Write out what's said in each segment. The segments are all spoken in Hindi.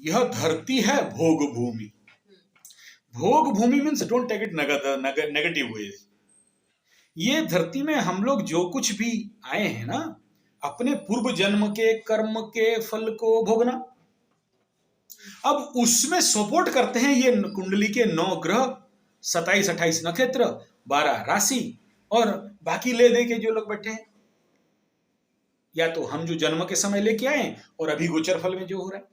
यह धरती है भोग भूमि। भोग भूमि means don't take it negative way. ये धरती में हम लोग जो कुछ भी आए हैं ना, अपने पूर्व जन्म के कर्म के फल को भोगना। अब उसमें सपोर्ट करते हैं ये कुंडली के 9 ग्रह, 27-28 नक्षत्र, 12 राशि और बाकी ले दे के जो लोग बैठे हैं, या तो हम जो जन्म के समय लेके आए और अभी गोचर फल में जो हो रहा है।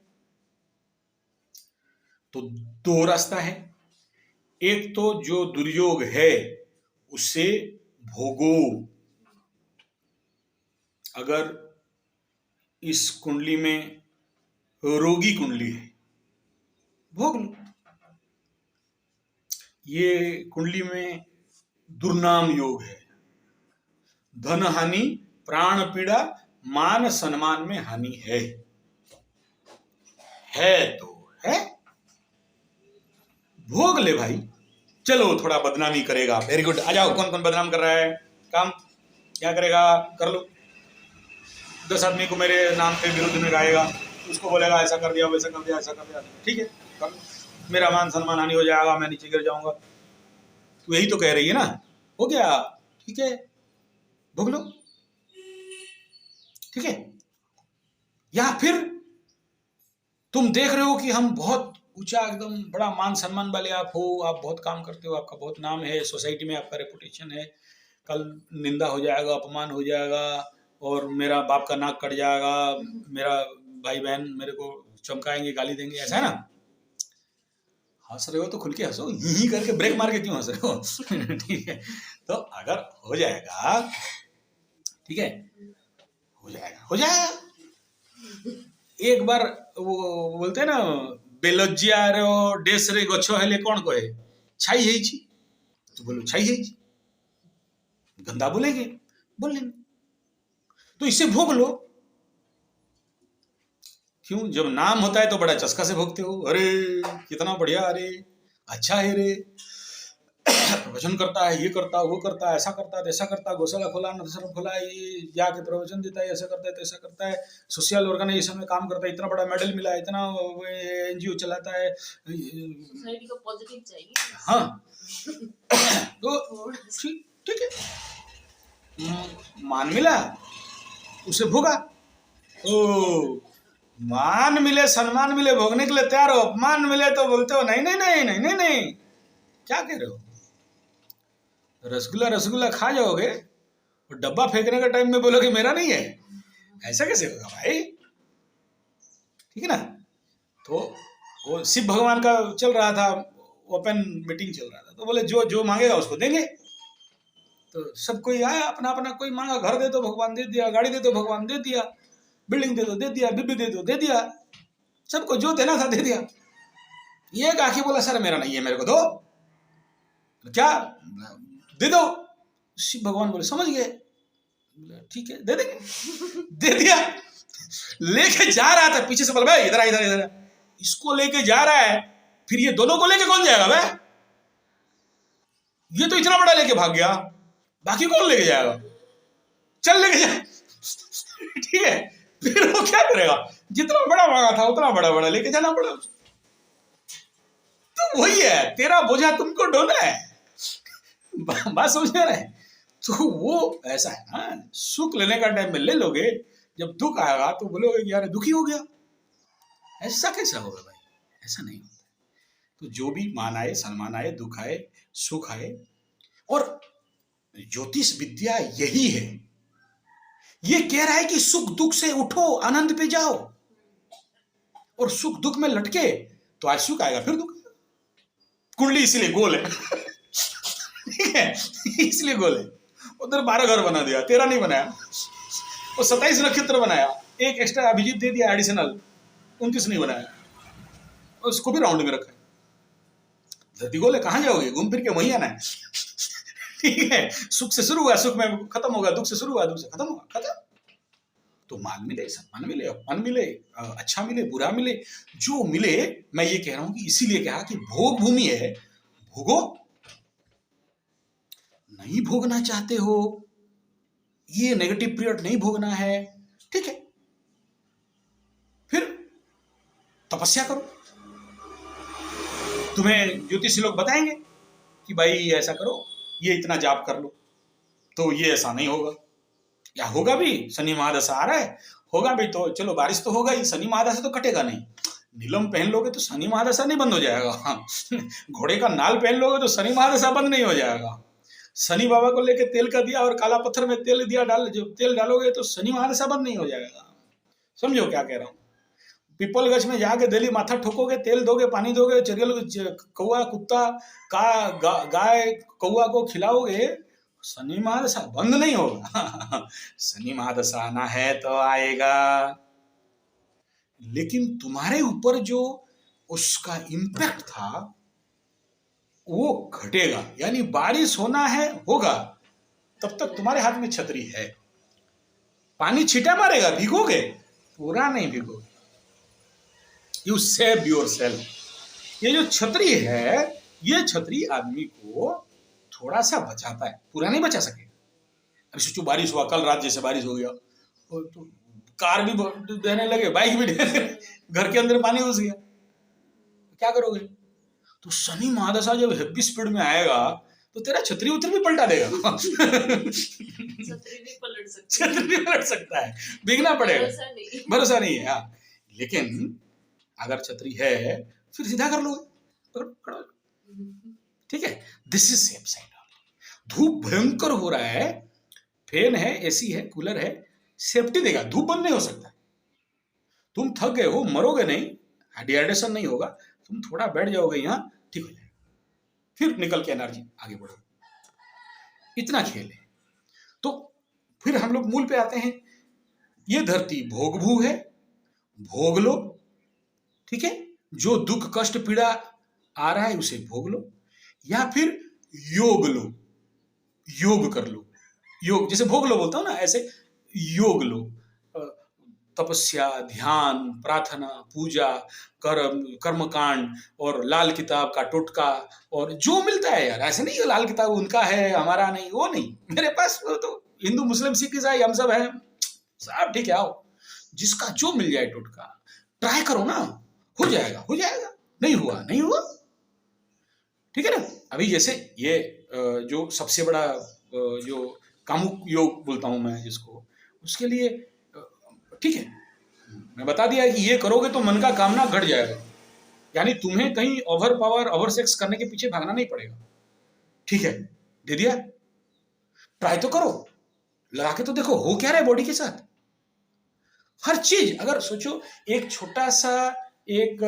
तो 2 रास्ता है। एक तो जो दुर्योग है उसे भोगो। अगर इस कुंडली में रोगी कुंडली है, भोग लो। ये कुंडली में दुर्नाम योग है, धन हानि, प्राण पीड़ा, मान सम्मान में हानि है तो है, भोग ले भाई। चलो थोड़ा बदनामी करेगा, वेरी गुड, आ जाओ। कौन कौन बदनाम कर रहा है? काम क्या करेगा? कर लो। 10 आदमी को मेरे नाम के विरुद्ध में गाएगा, उसको बोलेगा ऐसा कर दिया, वैसा कर दिया, ऐसा कर दिया, ठीक है कर लो। मेरा मान सम्मान हानि हो जाएगा, मैं नीचे गिर जाऊंगा। तो यही तो कह रही है ना, हो गया, ठीक है, भोग लो, ठीक है। या फिर तुम देख रहे हो कि हम बहुत ऊंचा, एकदम बड़ा मान सम्मान वाले आप हो, आप बहुत काम करते हो, आपका बहुत नाम है, सोसाइटी में आपका रेपुटेशन है, कल निंदा हो जाएगा, अपमान हो जाएगा और मेरा बाप का नाक कट जाएगा, मेरा भाई बहन मेरे को चमकाएंगे, गाली देंगे, ऐसा है ना। हंस रहे हो तो खुल के हंसो, यही करके ब्रेक मार के क्यों हंस रहे हो? ठीक है, तो अगर हो जाएगा, ठीक है, हो जाएगा। एक बार वो बोलते हैं ना, बेलज्जिया रे डेस रे गछ हेले कौन कहे छाई है छी, तो बोलो छाई है छी, गंदा बोलेंगे, बोल लेंगे, तो इसे भोग लो। क्यों? जब नाम होता है तो बड़ा चस्का से भोगते हो, अरे कितना बढ़िया, अरे अच्छा है रे, प्रवचन करता है, ये करता है, वो करता है, ऐसा करता है, ऐसा करता है, गौशाला खोला, नर्सरी खोला, ये जाके प्रवचन देता है, ऐसा करता है, ऐसा करता है, सोशल ऑर्गेनाइजेशन में काम करता है, इतना बड़ा मेडल मिला है, इतना एनजीओ चलाता है, सोसाइटी को पॉजिटिव चाहिए। हाँ तो ठीक है, मान मिला उसे भोगा। ओ मान मिले, सम्मान मिले, भोगने के लिए तैयार हो, अपमान मिले तो बोलते हो नहीं नहीं नहीं नहीं नहीं नहीं, क्या कह रहे हो? रसगुल्ला खा जाओगे और डब्बा फेंकने का टाइम में बोलोगे मेरा नहीं है, ऐसा कैसे होगा भाई? ठीक है ना। तो वो शिव भगवान का चल रहा था, ओपन मीटिंग चल रहा था, तो बोले जो जो मांगेगा उसको देंगे। तो सब कोई आया अपना अपना, कोई मांगा घर दे तो भगवान दे दिया, गाड़ी दे तो भगवान दे दिया, बिल्डिंग दे तो दे दिया, बीबी दे तो दे दिया, सबको जो देना था दे दिया। ये एक आखिर बोला सर मेरा नहीं है, मेरे को दो, क्या दे दो। शिव भगवान बोले समझ गए, ठीक है दे देंगे, दे दिया। लेके जा रहा था, पीछे से बोला भाई इधर इधर इधर, इसको लेके जा रहा है, फिर ये दोनों को लेके कौन जाएगा भाई? ये तो इतना बड़ा लेके भाग गया, बाकी कौन लेके जाएगा? चल लेके जा, ठीक है। फिर वो क्या करेगा? जितना बड़ा मांगा था उतना बड़ा बड़ा लेके जाना पड़ा। तो वही है, तेरा बोझा तुमको ढोना है, बात समझ रहे हैं? तो वो ऐसा है ना, सुख लेने का टाइम में ले लोगे, जब दुख आएगा तो बोलोगे कि यार दुखी हो गया। ऐसा कैसा होगा भाई? ऐसा नहीं होता। तो जो भी मान आए, सम्मान आए, दुख आए, सुख आए, और ज्योतिष विद्या यही है। ये कह रहा है कि सुख दुख से उठो, आनंद पे जाओ, और सुख दुख में लटके तो आज सुख आएगा फिर दुख। कुंडली इसलिए गोल है, ठीक है, इसलिए गोल है। उधर 12 घर बना दिया, 13 नहीं बनाया, वो 27 नक्षत्र बनाया, एक एक्स्ट्रा अभिजीत दे दिया एडिशनल, 29 नहीं बनाया, उसको भी राउंड में रखा है। धरती गोल है, कहां जाओगे? घूम फिर के वहीं आना है, ठीक है। सुख से शुरू हुआ, सुख में खत्म होगा, दुख से शुरू हुआ, दुख से खत्म होगा, खत्म। तो मान मिले, सम्मान मिले, अपमान मिले, अच्छा मिले, बुरा मिले, जो मिले, मैं ये कह रहा हूं कि इसीलिए कहा कि भोग भूमि है, भोगो। नहीं भोगना चाहते हो, ये नेगेटिव पीरियड नहीं भोगना है, ठीक है, फिर तपस्या करो। तुम्हें ज्योतिषी लोग बताएंगे कि भाई ऐसा करो, ये इतना जाप कर लो, तो ये ऐसा नहीं होगा, या होगा भी, शनि महादशा आ रहा है, होगा भी तो चलो बारिश तो होगा ही, शनि महादशा तो कटेगा नहीं। नीलम पहन लोगे तो शनि महादशा नहीं बंद हो जाएगा। घोड़े का नाल पहन लोगे तो शनि महादशा बंद नहीं हो जाएगा। शनि बाबा को लेके तेल का दिया और काला पत्थर में तेल दिया जो तेल डालोगे तो शनि महादशा बंद नहीं हो जाएगा। समझो क्या कह रहा हूँ। पीपल गछ में जाके डेली माथा ठोकोगे, तेल दोगे, पानी दोगे, चरियल कौआ कुत्ता का गाय कौआ को खिलाओगे, शनि महादशा बंद नहीं होगा। शनि महादशा आना है तो आएगा, लेकिन तुम्हारे ऊपर जो उसका इम्पैक्ट था वो घटेगा। यानी बारिश होना है, होगा, तब तक तुम्हारे हाथ में छतरी है। पानी छींटा मारेगा, भीगोगे, पूरा नहीं भीगोगे। You save yourself. ये जो छतरी है, ये छतरी आदमी को थोड़ा सा बचाता है, पूरा नहीं बचा सके। अरे सोचो बारिश हुआ, कल रात जैसे बारिश हो गया, तो कार भी देने लगे, बाइक भी देने, घर के अंदर पानी घुस गया, क्या करोगे? तो शनि महादशा जब हेवी स्पीड में आएगा तो तेरा छतरी उतर भी पलटा देगा। छतरी भी पलट सकता है, भीगना पड़ेगा, भरोसा नहीं है। हाँ, लेकिन अगर छतरी है फिर सीधा कर लोगे, ठीक है। This is safe side. धूप भयंकर हो रहा है, फैन है, एसी है, कूलर है, सेफ्टी देगा, धूप बंद नहीं हो सकता। तुम थक गए हो, मरोगे नहीं, डिहाइड्रेशन नहीं होगा, तुम थोड़ा बैठ जाओगे यहाँ, ठीक हो जाएगा, फिर निकल के एनर्जी आगे बढ़ो। इतना खेल है। तो फिर हम लोग मूल पे आते हैं। ये धरती भोगभू है, भोग लो, ठीक है। जो दुख कष्ट पीड़ा आ रहा है उसे भोग लो, या फिर योग लो, योग कर लो। योग जैसे भोग लो बोलता हूं ना, ऐसे योग लो। तपस्या, ध्यान, प्रार्थना, पूजा, कर्मकांड और लाल किताब का टोटका और जो मिलता है यार। ऐसे नहीं लाल किताब उनका है हमारा नहीं, वो नहीं, मेरे पास वो तो हिंदू मुस्लिम सिख ईसाई हम सब हैं, सब ठीक है। आओ, जिसका जो मिल जाए टोटका ट्राई करो ना, हो जाएगा, हो जाएगा, नहीं हुआ नहीं हुआ, ठीक है ना। अभी जैसे ये जो सबसे बड़ा जो कामुक योग बोलता हूं मैं जिसको, उसके लिए ठीक है, मैं बता दिया कि ये करोगे तो मन का कामना घट जाएगा। यानी तुम्हें कहीं ओवर पावर, ओवर सेक्स करने के पीछे भागना नहीं पड़ेगा, ठीक है। दे दिया, ट्राई तो करो, लगा के तो देखो हो क्या रहा है बॉडी के साथ। हर चीज अगर सोचो, एक छोटा सा एक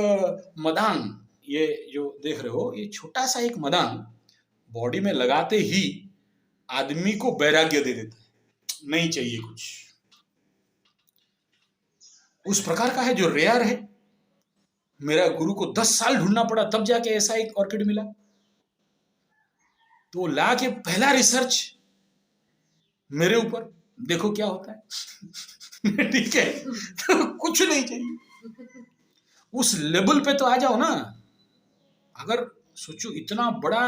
मदान, ये जो देख रहे हो, ये छोटा सा एक मदान बॉडी में लगाते ही आदमी को वैराग्य दे देता है, नहीं चाहिए कुछ। उस प्रकार का है जो रेयर है। मेरा गुरु को 10 साल ढूंढना पड़ा, तब जाके ऐसा एक ऑर्किड मिला। तो ला के पहला रिसर्च मेरे ऊपर, देखो क्या होता है। ठीक है, तो कुछ नहीं चाहिए, उस लेवल पे तो आ जाओ ना। अगर सोचो इतना बड़ा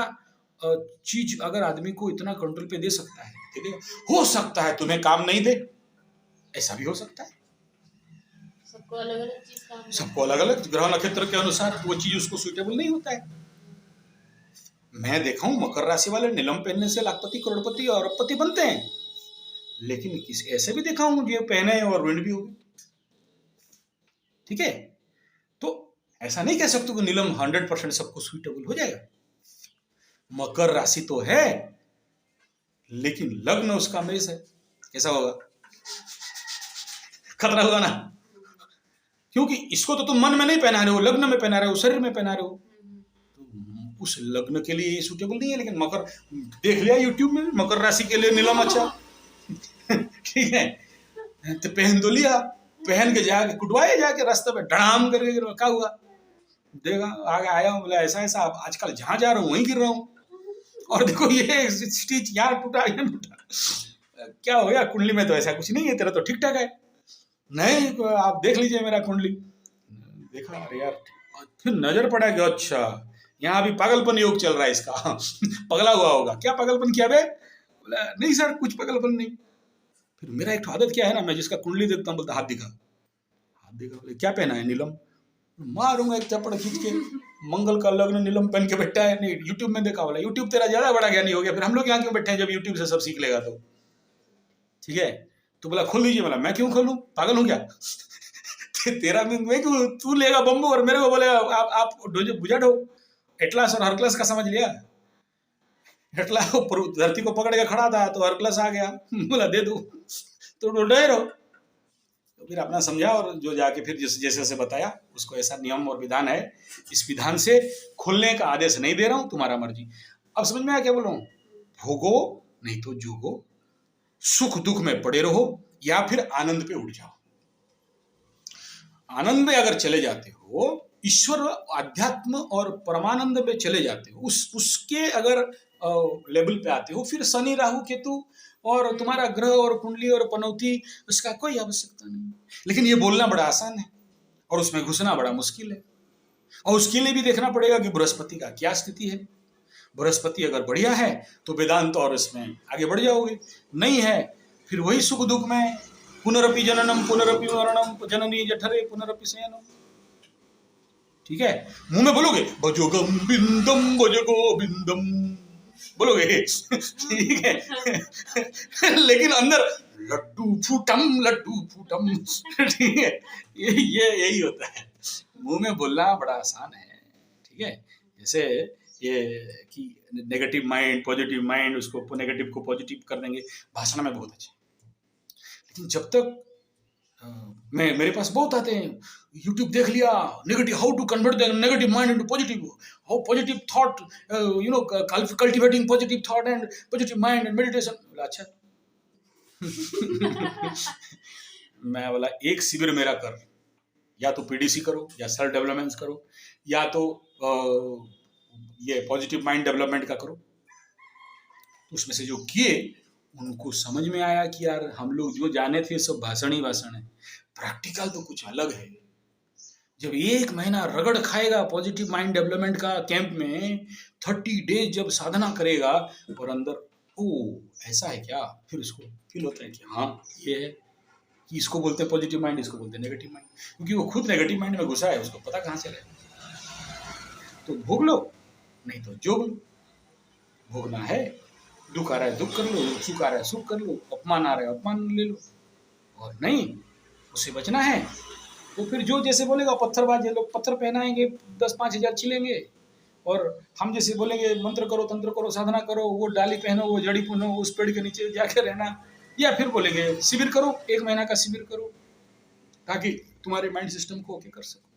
चीज अगर आदमी को इतना कंट्रोल पे दे सकता है, दे देगा। हो सकता है तुम्हें काम नहीं दे, ऐसा भी हो सकता है। सबको अलग अलग चीज काम, सबको अलग अलग ग्रह नक्षत्र के अनुसार वो चीज उसको सुटेबल नहीं होता है। मैं देखा हूं मकर राशि वाले नीलम पहनने से लाखपति, करोड़पति और अरबपति बनते हैं, लेकिन किसी ऐसे भी देखा हूं जो पहने और विंड भी हो गई, ठीक है। तो ऐसा नहीं कह सकते कि नीलम 100% सबको सुटेबल हो जाएगा। मकर राशि तो है, लेकिन लग्न उसका मेष है, कैसा होगा? खतरा होगा ना, क्योंकि इसको तो तुम मन में नहीं पहना रहे हो, लग्न में पहना रहे हो, शरीर में पहना रहे हो, तो उस लग्न के लिए ये सूटेबल नहीं है। लेकिन मकर, देख लिया यूट्यूब में, मकर राशि के लिए नीलम अच्छा। ठीक है, तो पहन तो लिया, पहन के जाके कुटवाए, जाके रास्ते पे धड़ाम करके क्या हुआ, देखा आगे आया हूँ, बोला ऐसा ऐसा, आजकल जहां जा रहा हूँ वहीं गिर रहा हूँ, और देखो ये स्टिच यहाँ टूटा, यहाँ टूटा, क्या हो गया? कुंडली में तो ऐसा कुछ नहीं है, तेरा तो ठीक ठाक है। नहीं, तो आप देख लीजिए मेरा कुंडली। देखा, अरे यार, फिर नजर पड़ा कि अच्छा यहाँ अभी पागलपन योग चल रहा है इसका। पगला हुआ होगा, क्या पागलपन किया बे? बोला नहीं सर, कुछ पागलपन नहीं। फिर मेरा एक आदत क्या है ना, मैं जिसका कुंडली देखता हूँ बोलता हाथ दिखा, हाथ दिखा। बोले क्या पहना है? नीलम। मारूंगा एक चपड़ खींच के। मंगल का लग्न नीलम पहन के बैठा है, नहीं यूट्यूब में देखा वाला, यूट्यूब तेरा ज्यादा बड़ा ज्ञानी हो गया, फिर हम लोग यहाँ क्यों बैठे हैं जब यूट्यूब से सब सीख लेगा तो। ठीक है, तो बोला खोल दीजिए, बोला मैं क्यों खोलूं, पागल हूं क्या? तेरा मैं क्यों, तू लेगा बम्बू और मेरे को बोलेगा आप बुझा ढो। एटलास और हरक्लस का समझ लिया? एटलास धरती को पकड़ के खड़ा था तो हरक्लस आ गया, बोला दे दो, तो डे रहो। तो फिर अपना समझा और जो जाके फिर जैसे जैसे बताया उसको, ऐसा नियम और विधान है, इस विधान से खोलने का आदेश नहीं दे रहा हूं, तुम्हारा मर्जी। अब समझ में आया क्या बोल रहा हूं? भोगो नहीं तो जोगो, सुख दुख में पड़े रहो या फिर आनंद पे उठ जाओ। आनंद में अगर चले जाते हो, ईश्वर आध्यात्म और परमानंद में चले जाते हो, उसके अगर लेवल पे आते हो, फिर शनि राहु केतु और तुम्हारा ग्रह और कुंडली और पनौती, उसका कोई आवश्यकता नहीं। लेकिन ये बोलना बड़ा आसान है और उसमें घुसना बड़ा मुश्किल है। और उसके लिए भी देखना पड़ेगा कि बृहस्पति का क्या स्थिति है। बृहस्पति अगर बढ़िया है तो वेदांत और इसमें आगे बढ़ जाओगे, नहीं है फिर वही सुख दुख में पुनरपि जननम पुनरपि मरणम जननी जठरे पुनरपि शयनम। ठीक है, मुंह में बोलोगे भजोगम बिंदम भज गोविंदम, बोलोगे ठीक है, लेकिन अंदर लड्डू फूटम। ठीक है, ये यही होता है, मुंह में बोलना बड़ा आसान है। ठीक है, जैसे ये कि नेगेटिव माइंड पॉजिटिव माइंड, उसको नेगेटिव को पॉजिटिव कर देंगे, भाषण में बहुत अच्छे। लेकिन जब तक मेरे पास बहुत आते हैं, यूट्यूब देख लिया, negative, how to convert the negative mind into positive, how positive thought, cultivating positive thought and positive mind and meditation. अच्छा मैं बोला एक शिविर मेरा कर, या तो पीडीसी करो या सेल्फ डेवलपमेंट करो या तो ये पॉजिटिव माइंड डेवलपमेंट का करो। उसमें से जो किए उनको समझ में आया कि यार हम लोग जो जाने थे सब भाषण ही भाषण है, प्रैक्टिकल तो कुछ अलग है। जब 1 महीना रगड़ खाएगा पॉजिटिव माइंड डेवलपमेंट का कैंप में, 30 डेज जब साधना करेगा और अंदर ओ ऐसा है क्या, फिर उसको फील होता है कि हाँ ये है, कि इसको बोलते हैं पॉजिटिव माइंड, इसको बोलते हैं नेगेटिव माइंड, क्योंकि वो खुद नेगेटिव माइंड में घुसा है, उसको पता कहाँ से रहेगा। तो भोग लो नहीं तो जोग लो। भोगना है, दुख आ रहा है दुख कर लो, सुख आ रहा है सुख कर लो, अपमान आ रहा है अपमान ले लो, और नहीं उससे बचना है तो फिर जो जैसे बोलेगा, पत्थरबाज लोग पत्थर पहनाएंगे, 10-5 हज़ार छिलेंगे, और हम जैसे बोलेंगे मंत्र करो तंत्र करो साधना करो, वो डाली पहनो वो जड़ी पहनो, उस पेड़ के नीचे जाके रहना, या फिर बोलेंगे शिविर करो, 1 महीना का शिविर करो ताकि तुम्हारे माइंड सिस्टम को ओके कर सको।